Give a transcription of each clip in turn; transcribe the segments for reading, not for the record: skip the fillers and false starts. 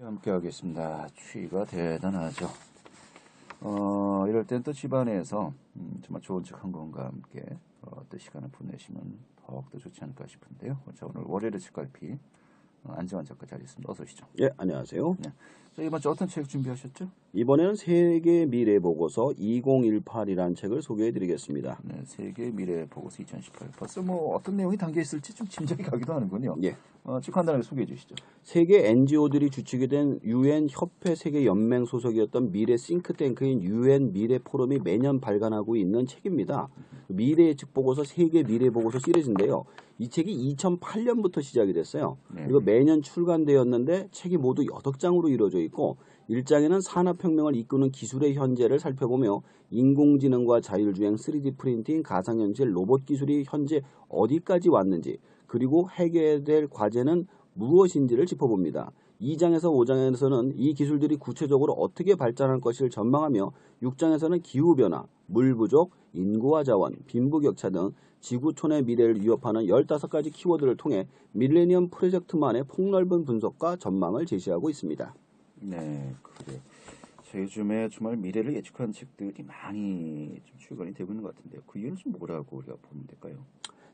함께 하겠습니다. 추위가 대단하죠. 이럴 땐 또 집안에서 정말 좋은 책 한 권과 함께 또 시간을 보내시면 더욱더 좋지 않을까 싶은데요. 자, 오늘 월요일의 책갈피 안정환 작가 자리 있습니다. 어서 오시죠. 예, 안녕하세요. 네. 자, 이번 주 어떤 책 준비하셨죠? 이번에는 세계 미래 보고서 2018이라는 책을 소개해 드리겠습니다. 네, 세계 미래 보고서 2018. 벌써 뭐 어떤 내용이 담겨 있을지 좀 짐작이 가기도 하는군요. 예. 쭉 간단하게 소개해 주시죠. 세계 NGO들이 주축이 된 UN 협회 세계 연맹 소속이었던 미래 싱크탱크인 UN 미래 포럼이 매년 발간하고 있는 책입니다. 미래 예측 보고서 세계 미래 보고서 시리즈인데요. 이 책이 2008년부터 시작이 됐어요. 네. 그리고 매년 출간되었는데 책이 모두 8장으로 이루어져 있고 1장에는 산업혁명을 이끄는 기술의 현재를 살펴보며 인공지능과 자율주행, 3D 프린팅, 가상현실, 로봇 기술이 현재 어디까지 왔는지 그리고 해결될 과제는 무엇인지를 짚어봅니다. 2장에서 5장에서는 이 기술들이 구체적으로 어떻게 발전할 것을 전망하며 6장에서는 기후변화, 물 부족, 인구와 자원, 빈부격차 등 지구촌의 미래를 위협하는 15가지 키워드를 통해 밀레니엄 프로젝트만의 폭넓은 분석과 전망을 제시하고 있습니다. 네, 그래요. 요즘에 정말 미래를 예측하는 책들이 많이 좀 출간이 되고 있는 것 같은데요. 그 이유는 좀 뭐라고 우리가 보면 될까요?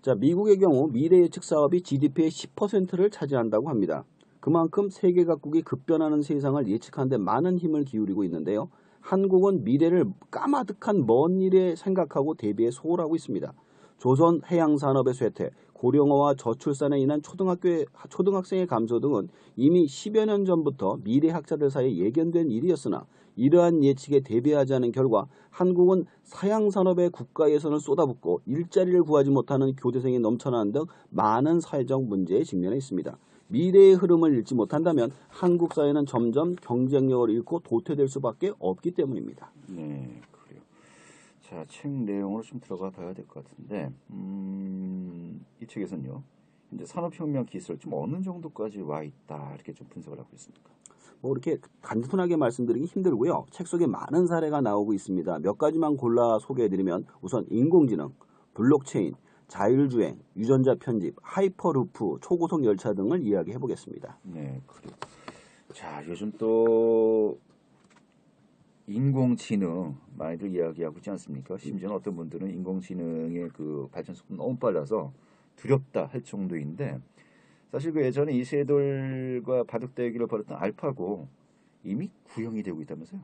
자, 미국의 경우 미래 예측 사업이 GDP의 10%를 차지한다고 합니다. 그만큼 세계 각국이 급변하는 세상을 예측하는 데 많은 힘을 기울이고 있는데요. 한국은 미래를 까마득한 먼 미래에 생각하고 대비해 소홀하고 있습니다. 조선 해양산업의 쇠퇴, 고령화와 저출산에 인한 초등학생의 감소 등은 이미 10여 년 전부터 미래학자들 사이에 예견된 일이었으나 이러한 예측에 대비하지 않은 결과 한국은 사양산업에 국가 예산을 쏟아붓고 일자리를 구하지 못하는 교대생이 넘쳐나는 등 많은 사회적 문제에 직면해 있습니다. 미래의 흐름을 읽지 못한다면 한국 사회는 점점 경쟁력을 잃고 도태될 수밖에 없기 때문입니다. 네, 그래요. 자, 책 내용으로 좀 들어가 봐야 될 것 같은데, 이 책에서는요, 이제 산업혁명 기술 좀 어느 정도까지 와 있다 이렇게 좀 분석을 하고 있습니까? 뭐 이렇게 단순하게 말씀드리기 힘들고요. 책 속에 많은 사례가 나오고 있습니다. 몇 가지만 골라 소개해드리면 우선 인공지능, 블록체인, 자율주행, 유전자 편집, 하이퍼루프, 초고속 열차 등을 이야기해 보겠습니다. 네, 그래요. 자, 요즘 또 인공지능 많이들 이야기하고 있지 않습니까? 심지어는 어떤 분들은 인공지능의 그 발전 속도가 너무 빨라서 두렵다 할 정도인데 사실 그 예전에 이세돌과 바둑대기를 벌였던 알파고 이미 구형이 되고 있다면서요?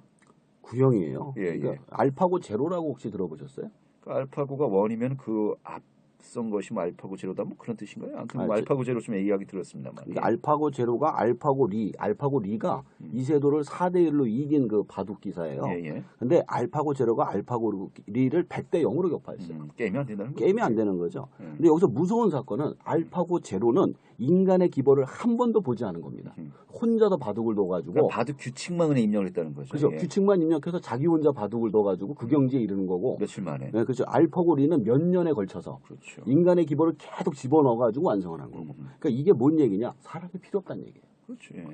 구형이에요. 예, 그러니까 예. 알파고 제로라고 혹시 들어보셨어요? 그 알파고가 원이면 그 앞선 것이 뭐 알파고 제로다 뭐 그런 뜻인가요? 아무튼 뭐 알파고 제로 좀 이야기 들었습니다만. 그러니까 알파고 제로가 알파고 리가 이세돌을 4대1로 이긴 그 바둑 기사예요. 예, 예. 근데 알파고 제로가 알파고 리를 100대 0으로 격파했어요. 게임이 안 된다는 거죠. 게임이 안 되는 거죠. 근데 여기서 무서운 사건은 알파고 제로는 인간의 기본을 한 번도 보지 않은 겁니다. 혼자서 바둑을 둬가지고 그러니까 바둑 규칙만 그냥 입력을 했다는 거죠. 그렇죠. 예. 규칙만 입력해서 자기 혼자 바둑을 둬가지고 그 경지에 이르는 거고. 며칠 만에. 네, 그렇죠. 알파고 리는 몇 년에 걸쳐서 그렇죠. 인간의 기본을 계속 집어넣어가지고 완성을 한 거고. 그러니까 이게 뭔 얘기냐? 사람이 필요 없다는 얘기예요. 그렇죠. 예.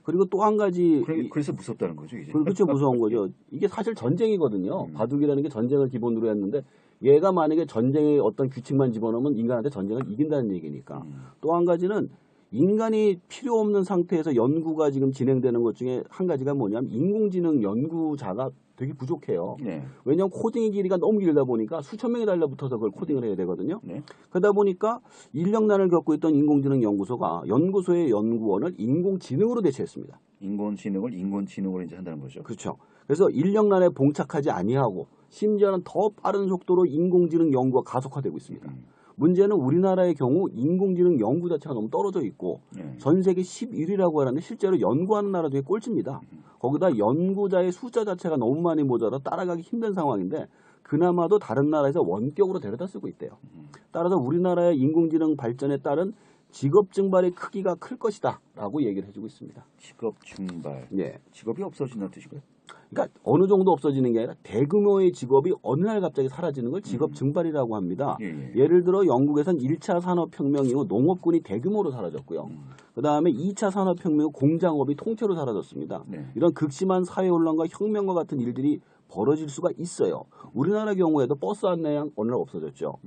그리고 또 한 가지 그래서 무섭다는 거죠, 이제. 그렇죠. 무서운 거죠. 이게 사실 전쟁이거든요. 바둑이라는 게 전쟁을 기본으로 했는데 얘가 만약에 전쟁의 어떤 규칙만 집어넣으면 인간한테 전쟁을 이긴다는 얘기니까. 또 한 가지는 인간이 필요 없는 상태에서 연구가 지금 진행되는 것 중에 한 가지가 뭐냐면 인공지능 연구자가 되게 부족해요. 네. 왜냐하면 코딩의 길이가 너무 길다 보니까 수천 명이 달려붙어서 그걸 코딩을 해야 되거든요. 네. 그러다 보니까 인력난을 겪고 있던 인공지능 연구소가 연구소의 연구원을 인공지능으로 대체했습니다. 인공지능을 인공지능으로 이제 한다는 거죠. 그렇죠. 그래서 인력난에 봉착하지 아니하고 심지어는 더 빠른 속도로 인공지능 연구가 가속화되고 있습니다. 문제는 우리나라의 경우 인공지능 연구 자체가 너무 떨어져 있고 전 세계 11위라고 하는데 실제로 연구하는 나라 중에 꼴찌입니다. 거기다 연구자의 숫자 자체가 너무 많이 모자라 따라가기 힘든 상황인데 그나마도 다른 나라에서 원격으로 데려다 쓰고 있대요. 따라서 우리나라의 인공지능 발전에 따른 직업 증발의 크기가 클 것이다 라고 얘기를 해주고 있습니다. 직업 증발. 예. 직업이 없어진다는 뜻인가요? 그러니까 어느 정도 없어지는 게 아니라 대규모의 직업이 어느 날 갑자기 사라지는 걸 직업 증발이라고 합니다. 예를 들어 영국에선 1차 산업혁명 이후 농업군이 대규모로 사라졌고요. 그다음에 2차 산업혁명 후 공장업이 통째로 사라졌습니다. 이런 극심한 사회혼란과 혁명과 같은 일들이 벌어질 수가 있어요. 우리나라 경우에도 버스 안내양 어느 날 없어졌죠.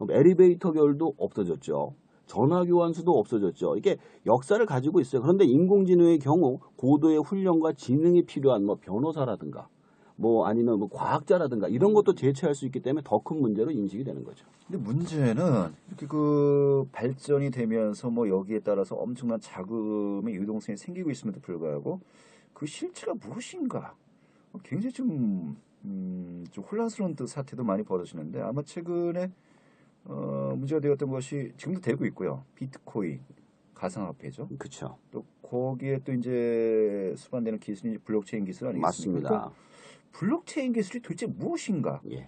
엘리베이터 결도 없어졌죠. 전화 교환수도 없어졌죠. 이게 역사를 가지고 있어요. 그런데 인공지능의 경우 고도의 훈련과 지능이 필요한 뭐 변호사라든가 뭐 아니면 뭐 과학자라든가 이런 것도 대체할 수 있기 때문에 더 큰 문제로 인식이 되는 거죠. 근데 문제는 이렇게 그 발전이 되면서 뭐 여기에 따라서 엄청난 자금의 유동성이 생기고 있음에도 불구하고 그 실체가 무엇인가 굉장히 좀 혼란스러운 사태도 많이 벌어지는데 아마 최근에 문제가 되었던 것이 지금도 되고 있고요. 비트코인 가상화폐죠. 그렇죠. 또 거기에 또 이제 수반되는 기술이 이제 블록체인 기술 아니겠습니까? 맞습니다. 그러니까 블록체인 기술이 도대체 무엇인가? 예.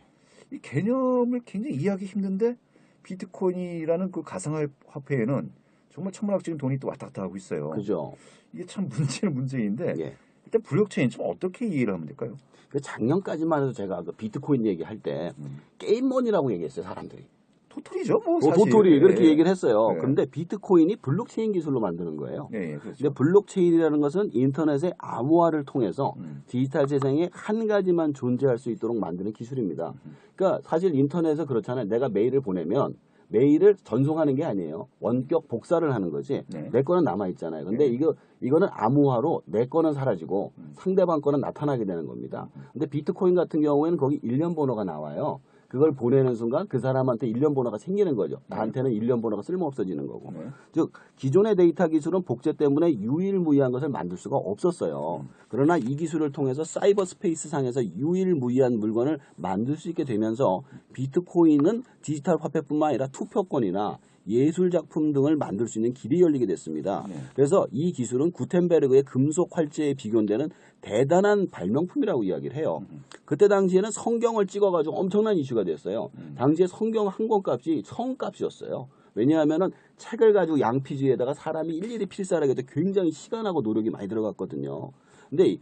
이 개념을 굉장히 이해하기 힘든데 비트코인이라는 그 가상화폐에는 정말 천문학적인 돈이 또 왔다 갔다 하고 있어요. 그죠. 이게 참 문제는 문제인데 예. 일단 블록체인 좀 어떻게 이해를 하면 될까요? 그 작년까지만 해도 제가 그 비트코인 얘기할 때 게임머니라고 얘기했어요, 사람들이. 토토리죠, 뭐 사실. 도토리 그렇게 예. 얘기를 했어요. 네. 그런데 비트코인이 블록체인 기술로 만드는 거예요. 예, 그렇죠. 근데 블록체인이라는 것은 인터넷의 암호화를 통해서 디지털 세상에 한 가지만 존재할 수 있도록 만드는 기술입니다. 그러니까 사실 인터넷에서 그렇잖아요. 내가 메일을 보내면 메일을 전송하는 게 아니에요. 원격 복사를 하는 거지. 네. 내 거는 남아 있잖아요. 근데 네. 이거는 암호화로 내 거는 사라지고 상대방 거는 나타나게 되는 겁니다. 근데 비트코인 같은 경우에는 거기 일련 번호가 나와요. 그걸 보내는 순간 그 사람한테 일련 번호가 생기는 거죠. 나한테는 일련 번호가 쓸모 없어지는 거고. 네. 즉 기존의 데이터 기술은 복제 때문에 유일무이한 것을 만들 수가 없었어요. 그러나 이 기술을 통해서 사이버 스페이스 상에서 유일무이한 물건을 만들 수 있게 되면서 비트코인은 디지털 화폐뿐만 아니라 투표권이나 예술 작품 등을 만들 수 있는 길이 열리게 됐습니다. 네. 그래서 이 기술은 구텐베르그의 금속 활제에 비교되는 대단한 발명품이라고 이야기를 해요. 그때 당시에는 성경을 찍어가지고 엄청난 이슈가 됐어요. 당시에 성경 한 권값이 성값이었어요. 왜냐하면은 책을 가지고 양피지에다가 사람이 일일이 필사하게 돼 굉장히 시간하고 노력이 많이 들어갔거든요. 근데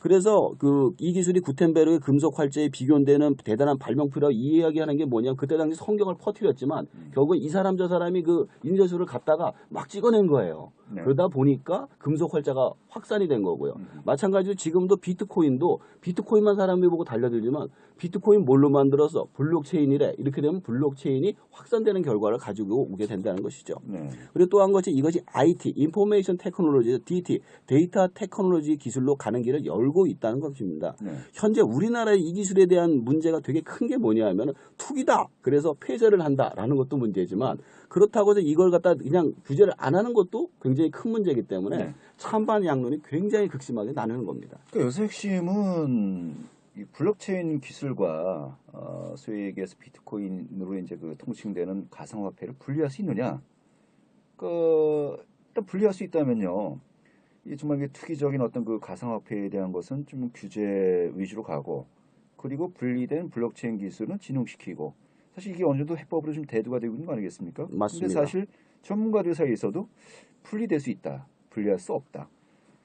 그래서 이 기술이 구텐베르의 금속 활제에 비교되는 대단한 발명품이라고 이야기하는 게 뭐냐면 그때 당시 성경을 퍼뜨렸지만 결국은 이 사람 저 사람이 그 인쇄술을 갖다가 막 찍어낸 거예요. 네. 그러다 보니까 금속 활자가 확산이 된 거고요. 마찬가지로 지금도 비트코인만 사람들이 보고 달려들지만 비트코인 뭘로 만들어서 블록체인이래. 이렇게 되면 블록체인이 확산되는 결과를 가지고 오게 된다는 것이죠. 네. 그리고 또 한 것이 이것이 IT, 인포메이션 테크놀로지, DT, 데이터 테크놀로지 기술로 가는 길을 열고 있다는 것입니다. 네. 현재 우리나라의 이 기술에 대한 문제가 되게 큰 게 뭐냐면 투기다. 그래서 폐쇄를 한다라는 것도 문제지만 그렇다고 해서 이걸 갖다 그냥 규제를 안 하는 것도 굉장히 큰 문제이기 때문에 네. 찬반 양론이 굉장히 극심하게 나누는 겁니다. 그러니까 요새 핵심은 이 블록체인 기술과 소위 얘기해서 비트코인으로 이제 그 통칭되는 가상화폐를 분리할 수 있느냐? 일단 분리할 수 있다면요. 이 정말 이게 투기적인 어떤 그 가상화폐에 대한 것은 좀 규제 위주로 가고, 그리고 분리된 블록체인 기술은 진흥시키고, 사실 이게 어느 정도 해법으로 좀 대두가 되고 있는 거 아니겠습니까? 맞습니다. 근데 사실 전문가들 사이에서도 분리될 수 있다, 분리할 수 없다.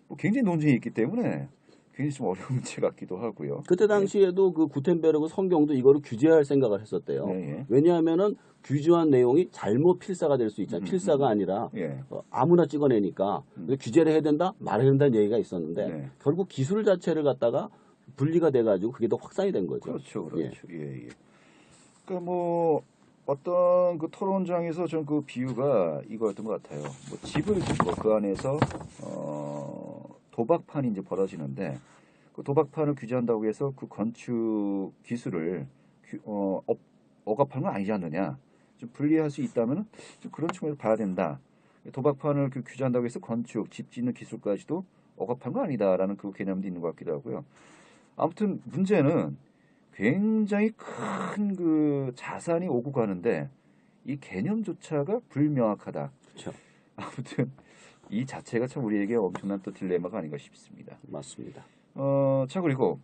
뭐 굉장히 논쟁이 있기 때문에 굉장히 좀 어려운 문제 같기도 하고요. 그때 당시에도 그 구텐베르그 성경도 이거를 규제할 생각을 했었대요. 네, 예. 왜냐하면은 규제한 내용이 잘못 필사가 될 수 있잖아요. 필사가 아니라 예. 아무나 찍어내니까 규제를 해야 된다, 말해야 된다는 얘기가 있었는데 네. 결국 기술 자체를 갖다가 분리가 돼가지고 그게 더 확산이 된 거죠. 그렇죠, 그렇죠. 예. 그러니까 뭐 어떤 그 토론장에서 전 그 비유가 이거였던 것 같아요. 뭐 집을 짓고 그 안에서 도박판이 이제 벌어지는데 그 도박판을 규제한다고 해서 그 건축 기술을 억압하는 건 아니지 않느냐. 좀 분리할 수 있다면 좀 그런 측면에서 봐야 된다. 도박판을 규제한다고 해서 건축, 집 짓는 기술까지도 억압한 건 아니다라는 그 개념도 있는 것 같기도 하고요. 아무튼 문제는 굉장히 큰 그 자산이 오고 가는데 이 개념조차가 불명확하다. 그렇죠. 아무튼 이 자체가 참 우리에게 엄청난 또 딜레마가 아닌가 싶습니다. 맞습니다. 자 그리고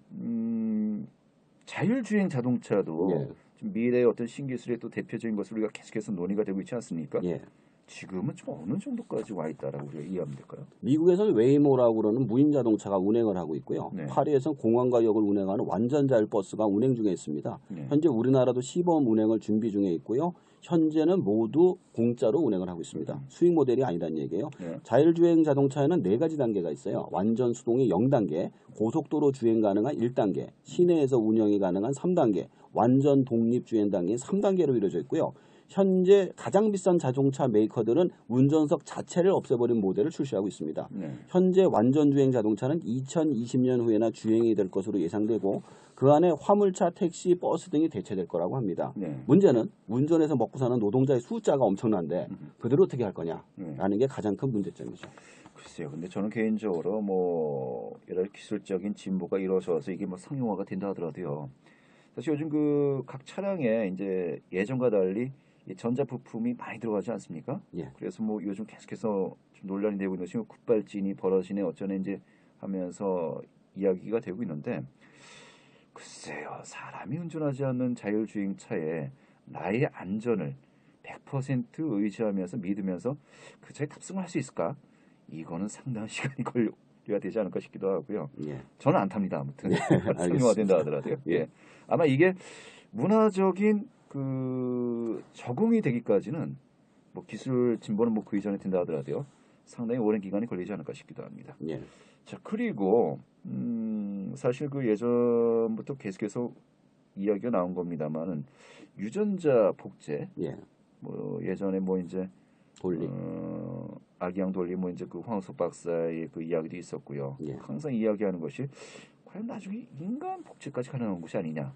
자율주행 자동차도 예. 좀 미래의 어떤 신기술의 또 대표적인 것을 우리가 계속해서 논의가 되고 있지 않습니까? 예. 지금은 좀 어느 정도까지 와 있다라고 우리가 이해하면 될까요? 미국에서는 웨이모라고 그러는 무인 자동차가 운행을 하고 있고요. 네. 파리에서는 공항과 역을 운행하는 완전 자율 버스가 운행 중에 있습니다. 네. 현재 우리나라도 시범 운행을 준비 중에 있고요. 현재는 모두 공짜로 운행을 하고 있습니다. 수익 모델이 아니란 얘기예요. 네. 자율주행 자동차에는 4가지 단계가 있어요. 완전 수동이 0단계, 고속도로 주행 가능한 1단계, 시내에서 운영이 가능한 3단계, 완전 독립주행 단계인 3단계로 이루어져 있고요. 현재 가장 비싼 자동차 메이커들은 운전석 자체를 없애버린 모델을 출시하고 있습니다. 네. 현재 완전 주행 자동차는 2020년 후에나 주행이 될 것으로 예상되고 그 안에 화물차, 택시, 버스 등이 대체될 거라고 합니다. 네. 문제는 운전해서 먹고 사는 노동자의 숫자가 엄청난데 그들을 어떻게 할 거냐라는 게 가장 큰 문제점이죠. 글쎄요. 근데 저는 개인적으로 뭐 여러 기술적인 진보가 이루어져서 이게 뭐 상용화가 된다 하더라도요. 사실 요즘 그 각 차량에 이제 예전과 달리 이 전자 부품이 많이 들어가지 않습니까? 예. 그래서 뭐 요즘 계속해서 좀 논란이 되고 있는 것이 굿발진이 벌어지네 어쩌네 이제 하면서 이야기가 되고 있는데 글쎄요. 사람이 운전하지 않는 자율주행차에 나의 안전을 100% 의지하면서 믿으면서 그 차에 탑승을 할 수 있을까? 이거는 상당한 시간이 걸려야 되지 않을까 싶기도 하고요. 예. 저는 안 탑니다. 아무튼 알겠습니다. 상용화된다 하더라도요. 예. 아마 이게 문화적인 그 적응이 되기까지는 뭐 기술 진보는 뭐 그 이전에 된다 하더라도요. 상당히 오랜 기간이 걸리지 않을까 싶기도 합니다. 예. 자, 그리고 사실 그 예전부터 계속해서 이야기가 나온 겁니다만은 유전자 복제 예. 뭐 예전에 뭐 이제 돌리. 아기양 돌리 뭐 이제 그 황석 박사의 그 이야기도 있었고요. 예. 항상 이야기하는 것이 과연 나중에 인간 복제까지 가능한 것이 아니냐라는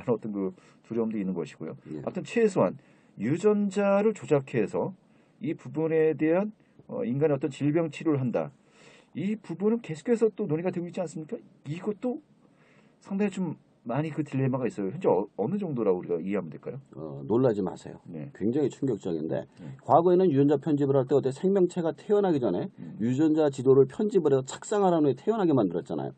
어떤 그 두려움도 있는 것이고요. 예. 아무튼 최소한 유전자를 조작해서 이 부분에 대한 인간의 어떤 질병 치료를 한다. 이 부분은 계속해서 또 논의가 되고 있지 않습니까? 이것도 상당히 좀 많이 그 딜레마가 있어요. 현재 어느 정도라고 우리가 이해하면 될까요? 놀라지 마세요. 네. 굉장히 충격적인데 과거에는 유전자 편집을 할 때 어때 생명체가 태어나기 전에 유전자 지도를 편집을 해서 착상하라는 후에 태어나게 만들었잖아요.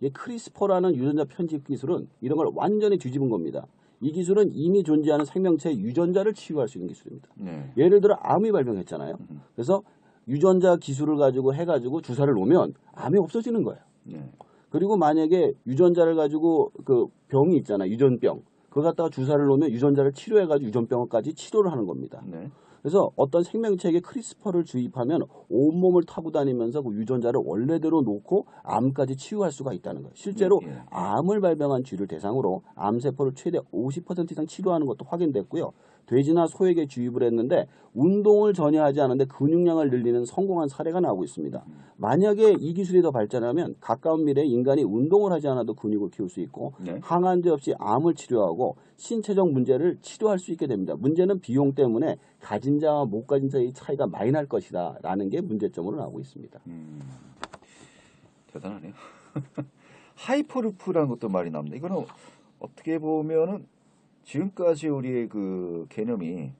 이 크리스퍼라는 유전자 편집 기술은 이런 걸 완전히 뒤집은 겁니다. 이 기술은 이미 존재하는 생명체의 유전자를 치유할 수 있는 기술입니다. 네. 예를 들어 암이 발병했잖아요. 그래서 유전자 기술을 가지고 해가지고 주사를 놓으면 암이 없어지는 거예요. 네. 그리고 만약에 유전자를 가지고 그 병이 있잖아요. 유전병. 그거 갖다가 주사를 놓으면 유전자를 치료해가지고 유전병까지 치료를 하는 겁니다. 네. 그래서 어떤 생명체에게 크리스퍼를 주입하면 온몸을 타고 다니면서 그 유전자를 원래대로 놓고 암까지 치유할 수가 있다는 거예요. 실제로 예. 암을 발병한 쥐를 대상으로 암세포를 최대 50% 이상 치료하는 것도 확인됐고요. 돼지나 소에게 주입을 했는데 운동을 전혀 하지 않은데 근육량을 늘리는 성공한 사례가 나오고 있습니다. 만약에 이 기술이 더 발전하면 가까운 미래에 인간이 운동을 하지 않아도 근육을 키울 수 있고 네. 항암제 없이 암을 치료하고 신체적 문제를 치료할 수 있게 됩니다. 문제는 비용 때문에 가진 자와 못 가진 자의 차이가 많이 날 것이다 라는 게 문제점으로 나오고 있습니다. 대단하네요. 하이퍼루프라는 것도 말이 나옵니다. 이거는 어떻게 보면은 지금까지 우리의 그 개념이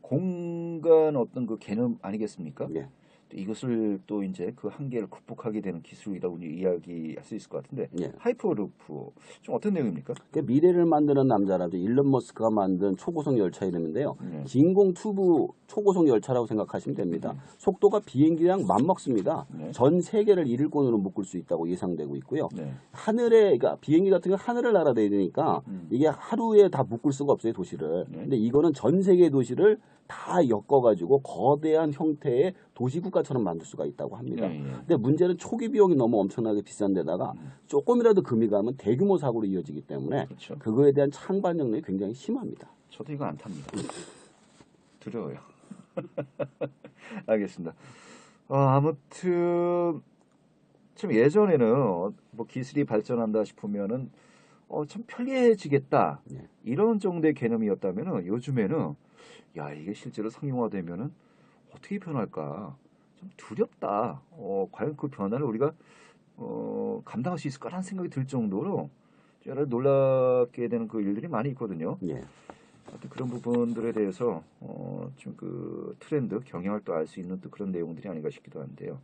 공간 어떤 그 개념 아니겠습니까? 예. 이것을 또 이제 그 한계를 극복하게 되는 기술이라고 이야기할 수 있을 것 같은데 예. 하이퍼루프 좀 어떤 내용입니까? 미래를 만드는 남자라죠. 일론 머스크가 만든 초고속 열차 이름인데요. 네. 진공 튜브 초고속 열차라고 생각하시면 됩니다. 속도가 비행기랑 맞먹습니다. 네. 전 세계를 일꾼으로 묶을 수 있다고 예상되고 있고요. 네. 하늘에 그러니까 비행기 같은 거 하늘을 날아다니야 되니까 이게 하루에 다 묶을 수가 없어요, 도시를. 네. 근데 이거는 전 세계 도시를 다 엮어가지고 거대한 형태의 도시국가처럼 만들 수가 있다고 합니다. 예, 예. 근데 문제는 초기 비용이 너무 엄청나게 비싼 데다가 조금이라도 금이 가면 대규모 사고로 이어지기 때문에 그렇죠. 그거에 대한 찬반 영역이 굉장히 심합니다. 저도 이거 안 탑니다. 두려워요. 알겠습니다. 아무튼 참 예전에는 뭐 기술이 발전한다 싶으면은 참 편리해지겠다 네. 이런 정도의 개념이었다면은 요즘에는 야 이게 실제로 상용화되면은 어떻게 변할까 좀 두렵다. 과연 그 변화를 우리가 감당할 수 있을까라는 생각이 들 정도로 여러 놀랍게 되는 그 일들이 많이 있거든요. 예. 하여튼 그런 부분들에 대해서 좀 그 트렌드, 경향을 또 알 수 있는 또 그런 내용들이 아닌가 싶기도 한데요.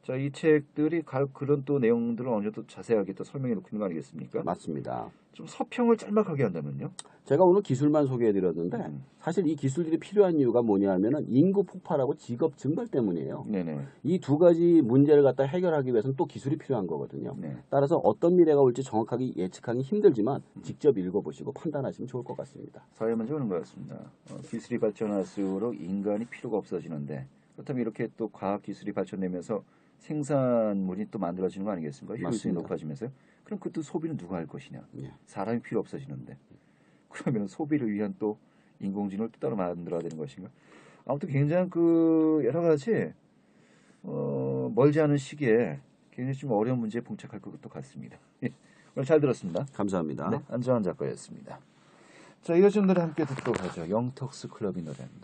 자, 이 책들이 그런 또 내용들을 어느 정도 자세하게 또 설명해 놓고 있는 거 아니겠습니까? 맞습니다. 좀 서평을 짤막하게 한다면요. 제가 오늘 기술만 소개해드렸는데 사실 이 기술들이 필요한 이유가 뭐냐면은 인구 폭발하고 직업 증발 때문이에요. 네네. 이 두 가지 문제를 갖다 해결하기 위해서는 또 기술이 필요한 거거든요. 네. 따라서 어떤 미래가 올지 정확하게 예측하기 힘들지만 직접 읽어보시고 판단하시면 좋을 것 같습니다. 사회 문제 오는 것 같습니다. 기술이 발전할수록 인간이 필요가 없어지는데 그렇다면 이렇게 또 과학 기술이 발전되면서 생산물이 또 만들어지는 거 아니겠습니까? 효율성이 맞습니다. 높아지면서요. 그럼 그또 소비는 누가 할 것이냐? 예. 사람이 필요 없어지는데. 그러면 소비를 위한 또 인공지능을 또 따로 만들어야 되는 것인가? 아무튼 굉장히 그 여러 가지 멀지 않은 시기에 굉장히 좀 어려운 문제에 봉착할 것도 같습니다. 오늘 잘 들었습니다. 감사합니다. 네, 안정환 작가였습니다. 자, 이어진 노래 함께 듣도록 하죠. 영턱스 클럽의 노래입니다.